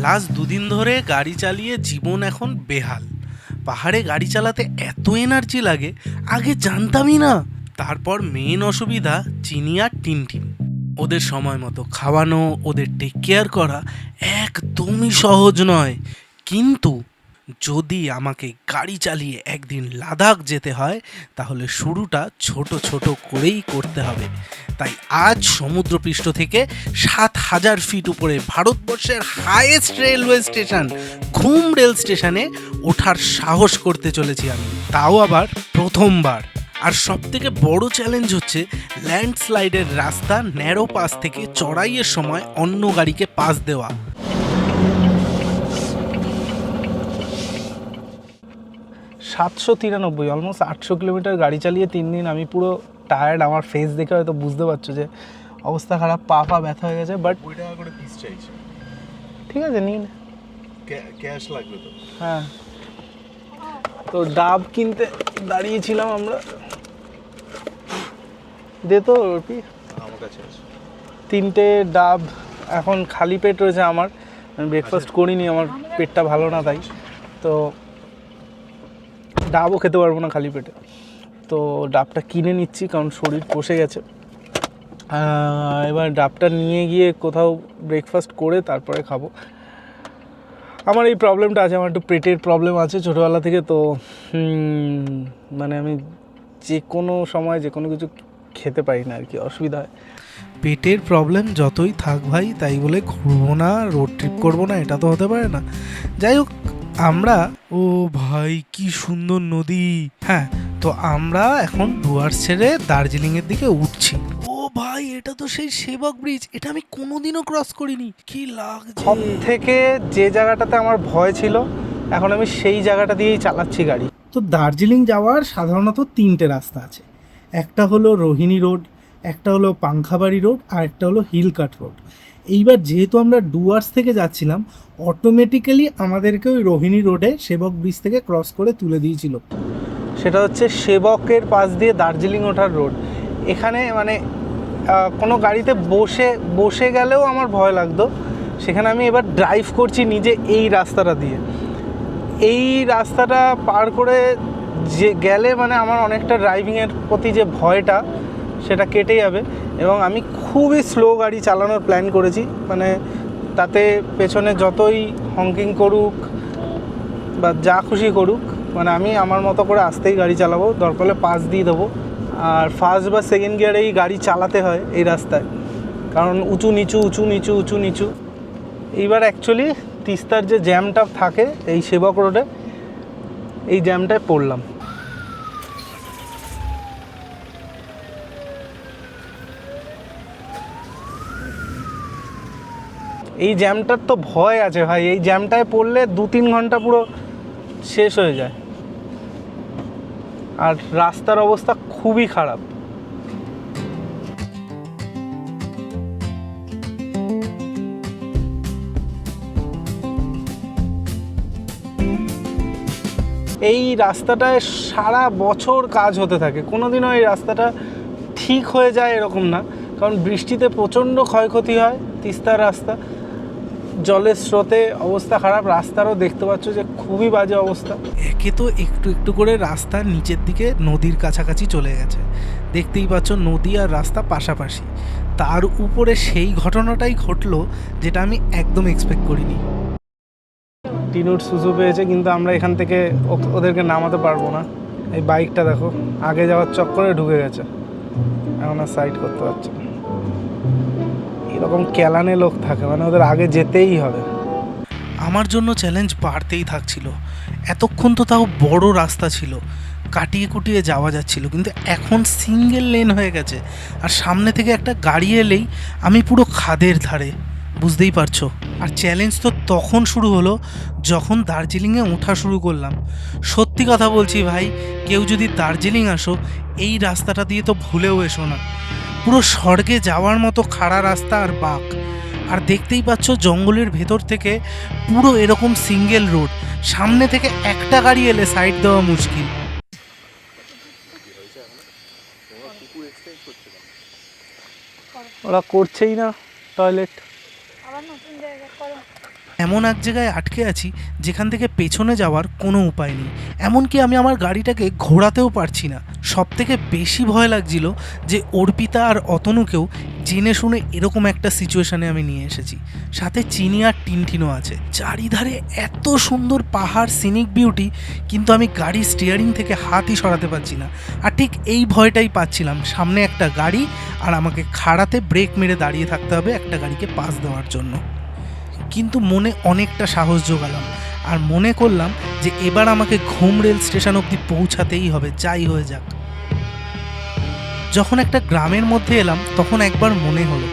Last দুদিন ধরে গাড়ি চালিয়ে জীবন এখন বেহাল। পাহাড়ে গাড়ি চালাতে এত এনার্জি লাগে, আগে জানতামই না। তারপর মেন অসুবিধা চিনি আর টিনটিন। ওদের সময় মতো খাওয়ানো, ওদের টেক কেয়ার করা একদমই সহজ নয়। কিন্তু যদি আমাকে গাড়ি চালিয়ে একদিন লাদাখ যেতে হয়, তাহলে শুরুটা ছোট ছোট করেই করতে হবে। তাই আজ সমুদ্রপৃষ্ঠ থেকে ৭,০০০ ফিট উপরে ভারতবর্ষের হাইয়েস্ট রেলওয়ে স্টেশন ঘুম রেল স্টেশনে ওঠার সাহস করতে চলেছি আমি, তাও আবার প্রথমবার। আর সব থেকে বড় চ্যালেঞ্জ হচ্ছে ল্যান্ডস্লাইডের রাস্তা ন্যারো পাস থেকে চড়াইয়ের সময় অন্য গাড়িকে পাস দেওয়া। 793, অলমোস্ট 800 কিলোমিটার গাড়ি চালিয়ে 3 দিন আমি পুরো টায়ার্ড। আমার ফেস দেখে হয়তো বুঝতে পারছো যে অবস্থা খারাপ, পা ব্যথা হয়ে গেছে। বাট 20 টাকা করে পিস চাইছে। ঠিক আছে, নিন। ক্যাশ লাগবে তো? হ্যাঁ, তো ডাব কিনতে দাঁড়িয়েছিলাম আমরা। দে তো রুপি। আমার কাছে আছে 3টে ডাব। এখন খালি পেট রয়েছে আমার, আমি ব্রেকফাস্ট করিনি, আমার পেটটা ভালো না, তাই তো ডাবও খেতে পারবো না খালি পেটে। তো ডাবটা কিনে নিচ্ছি কারণ শরীর কষে গেছে। এবার ডাবটা নিয়ে গিয়ে কোথাও ব্রেকফাস্ট করে তারপরে খাবো। আমার এই প্রবলেমটা আছে, আমার একটু পেটের প্রবলেম আছে ছোটোবেলা থেকে। তো মানে আমি যে কোনো সময় যে কোনো কিছু খেতে পারি না আর কি, অসুবিধা হয়। পেটের প্রবলেম যতই থাক ভাই, তাই বলে ঘুরবো না, রোড ট্রিপ করবো না, এটা তো হতে পারে না। যাই হোক, আমরা ও ভাই কি সুন্দর নদী। হ্যাঁ, তো আমরা এখন ডুয়ার্স ছেড়ে দার্জিলিংয়ের দিকে উঠছি। ও ভাই, এটা তো সেই সেবক ব্রিজ, এটা আমি কোনোদিনও ক্রস করিনি। কি লাগছে। সব থেকে যে জায়গাটাতে আমার ভয় ছিল, এখন আমি সেই জায়গাটা দিয়েই চালাচ্ছি গাড়ি। তো দার্জিলিং যাওয়ার সাধারণত 3টে রাস্তা আছে। একটা হলো রোহিণী রোড, একটা হলো পাংখাবাড়ি রোড, আর একটা হলো হিল কাট রোড। এইবার যেহেতু আমরা ডুয়ার্স থেকে যাচ্ছিলাম, অটোমেটিক্যালি আমাদেরকে ওই রোহিণী রোডে সেবক ব্রিজ থেকে ক্রস করে তুলে দিয়েছিল। সেটা হচ্ছে সেবকের পাশ দিয়ে দার্জিলিং ওঠার রোড। এখানে মানে কোনো গাড়িতে বসে বসে গেলেও আমার ভয় লাগতো, সেখানে আমি এবার ড্রাইভ করছি নিজে এই রাস্তাটা দিয়ে। এই রাস্তাটা পার করে যে গেলে মানে আমার অনেকটা ড্রাইভিংয়ের প্রতি যে ভয়টা, সেটা কেটে যাবে। এবং আমি খুবই স্লো গাড়ি চালানোর প্ল্যান করেছি, মানে তাতে পেছনে যতই হংকিং করুক বা যা খুশি করুক, মানে আমি আমার মতো করে আস্তেই গাড়ি চালাবো, দরকার হলে পাস দিয়ে দেবো। আর ফার্স্ট বা সেকেন্ড গিয়ারেই গাড়ি চালাতে হয় এই রাস্তায়, কারণ উঁচু নিচু উঁচু নিচু উঁচু নিচু। এইবার অ্যাকচুয়ালি তিস্তার যে জ্যামটা থাকে এই সেবক রোডে, এই জ্যামটায় পড়লাম। এই জ্যামটার তো ভয় আছে ভাই, এই জ্যামটায় পড়লে 2-3 ঘন্টা পুরো শেষ হয়ে যায়। আর রাস্তার অবস্থা খুবই খারাপ। এই রাস্তাটায় সারা বছর কাজ হতে থাকে, কোনোদিনও এই রাস্তাটা ঠিক হয়ে যায় এরকম না, কারণ বৃষ্টিতে প্রচণ্ড ক্ষয়ক্ষতি হয় তিস্তার রাস্তা। জলের স্রোতে অবস্থা খারাপ, রাস্তারও দেখতে পাচ্ছ যে খুবই বাজে অবস্থা। একে তো একটু একটু করে রাস্তার নিচের দিকে নদীর কাছাকাছি চলে গেছে, দেখতেই পাচ্ছ নদী আর রাস্তা পাশাপাশি। তার উপরে সেই ঘটনাটাই ঘটলো যেটা আমি একদম এক্সপেক্ট করিনি। টিনুট সুসু পেয়েছে, কিন্তু আমরা এখান থেকে ওদেরকে নামাতে পারবো না। এই বাইকটা দেখো, আগে যাওয়ার চক্করে ঢুকে গেছে, এখন আর সাইড করতে পারছে না। এরকম ক্যালানে লোক থাকে, মানে ওদের আগে যেতেই হবে। আমার জন্য চ্যালেঞ্জ বাড়তেই থাকছিল। এতক্ষণ তো তাও বড় রাস্তা ছিল, কাটিয়ে কুটিয়ে যাওয়া যাচ্ছিল, কিন্তু এখন সিঙ্গেল লেন হয়ে গেছে। আর সামনে থেকে একটা গাড়ি এলেই আমি পুরো খাদের ধারে, বুঝতেই পারছো। আর চ্যালেঞ্জ তো তখন শুরু হলো যখন দার্জিলিংয়ে ওঠা শুরু করলাম। সত্যি কথা বলছি ভাই, কেউ যদি দার্জিলিং আসো, এই রাস্তাটা দিয়ে তো ভুলেও এসো না। পুরো স্বর্গে যাওয়ার মতো খাড়া রাস্তা আর বাঁক। আর দেখতেই পাচ্ছ জঙ্গলের ভেতর থেকে পুরো এরকম সিঙ্গেল রোড, সামনে থেকে একটা গাড়ি এলে সাইড দেওয়া মুশকিল। ওরা করছেই না টয়লেট। এমন এক জায়গায় আটকে আছি যেখান থেকে পেছনে যাওয়ার কোনো উপায় নেই, এমনকি আমি আমার গাড়িটাকে ঘোরাতেও পারছি না। সব থেকে বেশি ভয় লাগছিল যে অর্পিতা আর অতনুকেও জেনে শুনে এরকম একটা সিচুয়েশানে আমি নিয়ে এসেছি। সাথে চিনি আর টিনটিনও আছে। চারিধারে এত সুন্দর পাহাড়, সিনিক বিউটি, কিন্তু আমি গাড়ির স্টিয়ারিং থেকে হাতই সরাতে পারছি না। আর ঠিক এই ভয়টাই পাচ্ছিলাম, সামনে একটা গাড়ি আর আমাকে খাড়াতে ব্রেক মেরে দাঁড়িয়ে থাকতে হবে একটা গাড়িকে পাস দেওয়ার জন্য। কিন্তু মনে অনেকটা সাহস জোগালাম আর মনে করলাম যে এবার আমাকে ঘুম রেল স্টেশন অবধি পৌঁছাতেই হবে, যাই হয়ে যাক। যখন একটা গ্রামের মধ্যে এলাম তখন একবার মনে হলো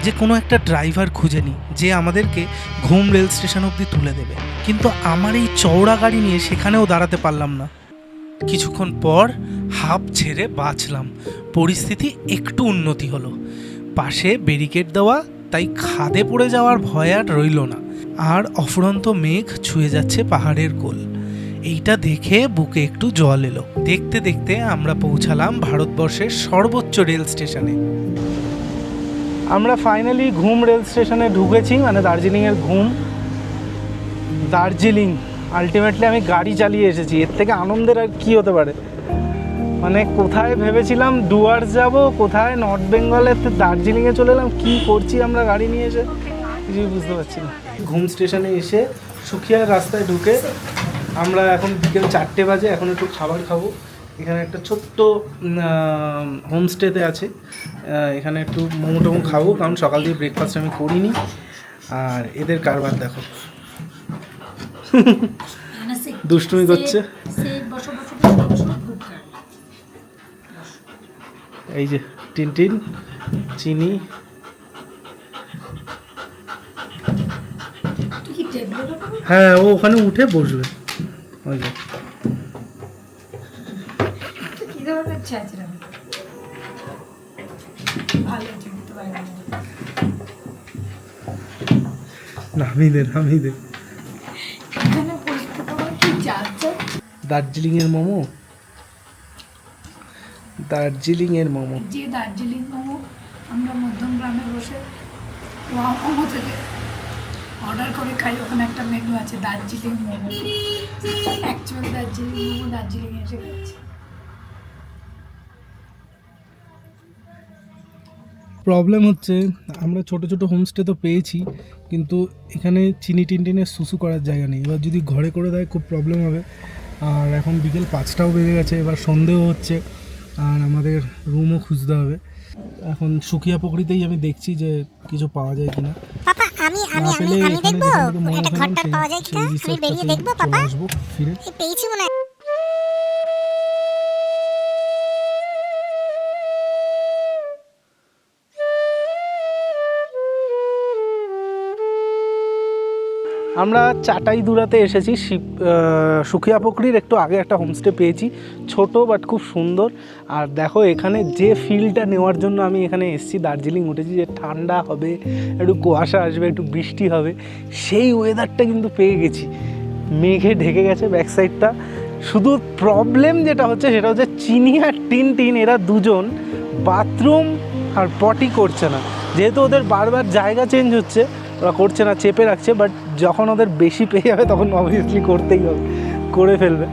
যে কোনো একটা ড্রাইভার খুঁজে নিই যে আমাদেরকে ঘুম রেল স্টেশন অবধি তুলে দেবে, কিন্তু আমার এই চওড়া গাড়ি নিয়ে সেখানেও দাঁড়াতে পারলাম না। কিছুক্ষণ পর হাঁপ ছেড়ে বাঁচলাম, পরিস্থিতি একটু উন্নতি হলো। পাশে ব্যারিকেড দেওয়া, তাই খাদে পড়ে যাওয়ার ভয় আর রইল না। আর অফুরন্ত মেঘ ছুঁয়ে যাচ্ছে পাহাড়ের কোল, এইটা দেখে বুকে একটু জল এলো। দেখতে দেখতে আমরা পৌঁছালাম ভারতবর্ষের সর্বোচ্চ রেল স্টেশনে। আমরা ফাইনালি ঘুম রেল স্টেশনে ঢুকেছি, মানে দার্জিলিংয়ের ঘুম। দার্জিলিং আলটিমেটলি আমি গাড়ি চালিয়ে এসেছি, এর থেকে আনন্দের আর কী হতে পারে। মানে কোথায় ভেবেছিলাম ডুয়ার্স যাব, কোথায় নর্থ বেঙ্গলের দার্জিলিংয়ে চলে এলাম, কী করছি আমরা গাড়ি নিয়ে এসে কিছুই বুঝতে পারছি না। ঘুম স্টেশনে এসে সুখিয়ার রাস্তায় ঢুকে আমরা এখন বিকেল 4টে বাজে, এখন একটু খাবার খাবো। এখানে একটা ছোট্ট হোমস্টেতে আছে, এখানে একটু মোমো টোমো খাবো, কারণ সকাল দিয়ে ব্রেকফাস্ট আমি করিনি। আর এদের কারবার দেখো, দুষ্টুমি করছে। এই যে টিনটিন, চিনি, হ্যাঁ ও ওখানে উঠে বসবে। ওই যে নামিয়ে দে, নামিয়ে দে। দার্জিলিংয়ের মোমো, দার্জিলিংয়ের মোমো, যে দার্জিলিং মোমো আমরা মধ্যম গ্রামে বসে মোমো থেকে অর্ডার করে খাই। ওখানে একটা মেনু আছে দার্জিলিং মোমো, অ্যাকচুয়াল দার্জিলিং মোমো দার্জিলিংয়ে এসে খাচ্ছি। প্রবলেম হচ্ছে আমরা ছোট ছোট হোমস্টে তো পেয়েছি, কিন্তু এখানে চিনি টিনটিনের সুসু করার জায়গা নেই। এবার যদি ঘরে করে দেয় খুব প্রবলেম হবে। আর এখন বিকেল 5টাও বেজে গেছে, এবার সন্ধেও হচ্ছে, আর আমাদের রুমও খুঁজতে হবে। এখন সুখিয়া পুকুরিতেই আমি দেখছি যে কিছু পাওয়া যায় কিনা। পাপা আমি আমি আমি আমি দেখবো একটা ঘরটা পাওয়া যায় কিনা, আমি বেরিয়ে দেখবো পাপা। ফিরে পেয়েছি মনে হয়। আমরা চাটাই দুরাতে এসেছি। সুখিয়া পুকুরির একটু আগে একটা হোমস্টে পেয়েছি, ছোট বাট খুব সুন্দর। আর দেখো এখানে যে ফিলটা নেওয়ার জন্য আমি এখানে এসেছি, দার্জিলিং উঠেছি, যে ঠান্ডা হবে, একটু কুয়াশা আসবে, একটু বৃষ্টি হবে, সেই ওয়েদারটা কিন্তু পেয়ে গেছি। মেঘে ঢেকে গেছে ব্যাক সাইডটা। শুধু প্রবলেম যেটা হচ্ছে সেটা হচ্ছে চিনি আর টিনটিন এরা দুজন বাথরুম আর পটি করছে না, যেহেতু ওদের বারবার জায়গা চেঞ্জ হচ্ছে, ওরা করছে না, চেপে রাখছে। বাট যখন ওদের বেশি পেয়ে যাবে তখন অবভিয়াসলি করতেই হবে, করে ফেলবে।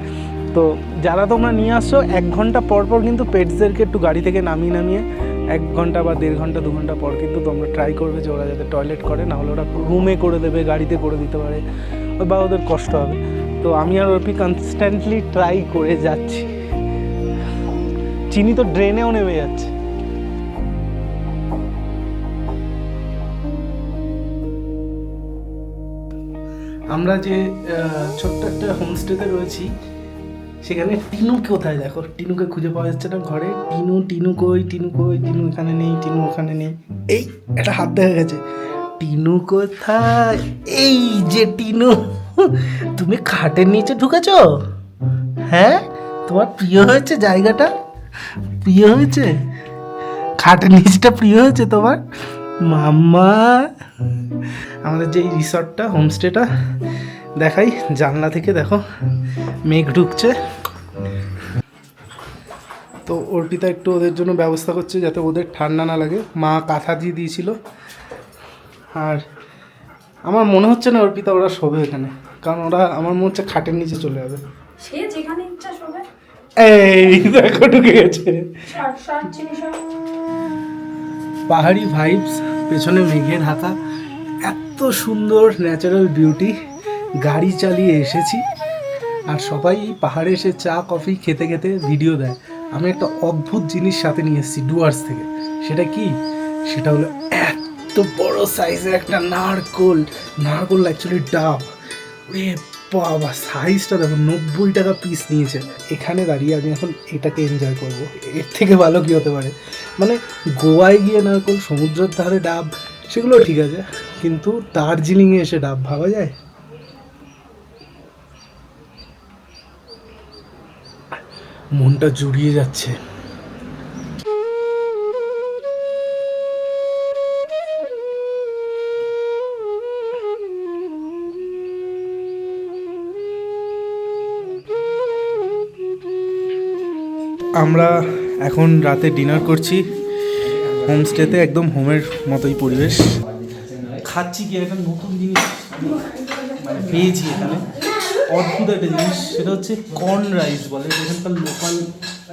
তো যারা তোমরা নিয়ে আসছো 1 ঘন্টা পর পর কিন্তু পেটসদেরকে একটু গাড়ি থেকে নামিয়ে 1 ঘন্টা বা 1.5 ঘন্টা 2 ঘন্টা পর কিন্তু তোমরা ট্রাই করবে যে ওরা যাতে টয়লেট করে, না হলে ওরা রুমে করে দেবে, গাড়িতে করে দিতে পারে, বা ওদের কষ্ট হবে। তো আমি আর ওপি কনস্ট্যান্টলি ট্রাই করে যাচ্ছি। চিনি তো ড্রেনেও নেমে যাচ্ছে। আমরা যে ছোট্ট একটা হোমস্টেতে রয়েছি, সেখানে টিনু কোথায় দেখো, টিনুকে খুঁজে পাওয়া যাচ্ছে না ঘরে। টিনু টিনু কই, টিনু কই, টিনু এখানে নেই, টিনু ওখানে নেই। এই একটা হাত দেখা গেছে, টিনু কোথায়? এই যে টিনু, তুমি খাটের নিচে ঢুকেছ? হ্যাঁ, তোমার প্রিয় হয়েছে জায়গাটা? প্রিয় হয়েছে খাটের নিচটা? প্রিয় হয়েছে তোমার? মাম্মা, আমাদের যে রিসর্টটা, হোমস্টেটা দেখাই জানলা থেকে, দেখো মেঘ ঢুকছে। তো অর্পিতা একটু ওদের জন্য ব্যবস্থা করছে যাতে ওদের ঠান্ডা না লাগে। মা কাঁথা দিয়ে দিয়েছিল। আর আমার মনে হচ্ছে না অর্পিতা ওরা শোবে এখানে, কারণ ওরা আমার মনে হচ্ছে খাটের নিচে চলে যাবে। সে যেখানে ইচ্ছা শোবে। এই দেখো ঢুকে গেছে। পাহাড়ি ভাইবস, পেছনে মেঘে ঢাকা, এত সুন্দর ন্যাচারাল বিউটি। গাড়ি চালিয়ে এসেছি আর সবাই পাহাড়ে এসে চা কফি খেতে খেতে ভিডিও দেয়। আমি একটা অদ্ভুত জিনিস সাথে নিয়ে এসেছি ডুয়ার্স থেকে। সেটা কি? সেটা হলো এত বড় সাইজের একটা নারকোল অ্যাকচুয়ালি ডাব। ওরে বাবা, সাইজটা দেখো, 90 টাকা পিস নিয়েছে। এখানে দাঁড়িয়ে আমি এখন এটাকে এনজয় করব। এর থেকে ভালো কি হতে পারে? মানে গোয়ায় গিয়ে নারকোল, সমুদ্রের ধারে ডাব, সেগুলো ঠিক আছে, কিন্তু দার্জিলিংয়ে এসে ডাব ভাবা যায়? মনটা জুড়িয়ে যাচ্ছে। আমরা এখন রাতে ডিনার করছি হোমস্টেতে, একদম হোমের মতোই পরিবেশ। খাচ্ছি কি একটা নতুন জিনিস মানে পেয়েছি এখানে, অদ্ভুত একটা জিনিস। সেটা হচ্ছে কর্ন রাইস বলে, এখানকার লোকাল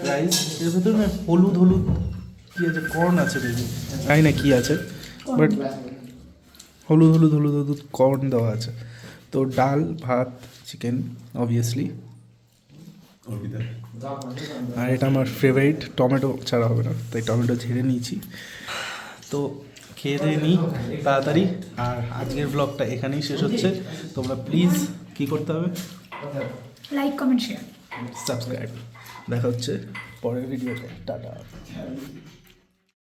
রাইস। এর ভেতরে না হলুদ হলুদ কী আছে, কর্ন আছে বেশি, জানি না কী আছে, বাট হলুদ হলুদ হলুদ হলুদ কর্ন দেওয়া আছে। তো ডাল, ভাত, চিকেন অবভিয়াসলি, আর এটা আমার ফেভারিট, টমেটো ছাড়া হবে না, তাই টমেটো ঝেড়ে নিয়েছি। তো খেয়ে দিয়ে নিই তাড়াতাড়ি। আর আজকের ব্লগটা এখানেই শেষ হচ্ছে। তোমরা প্লিজ কী করতে হবে? Like, comment, share, subscribe. দেখা হচ্ছে পরের ভিডিওতে। টাটা।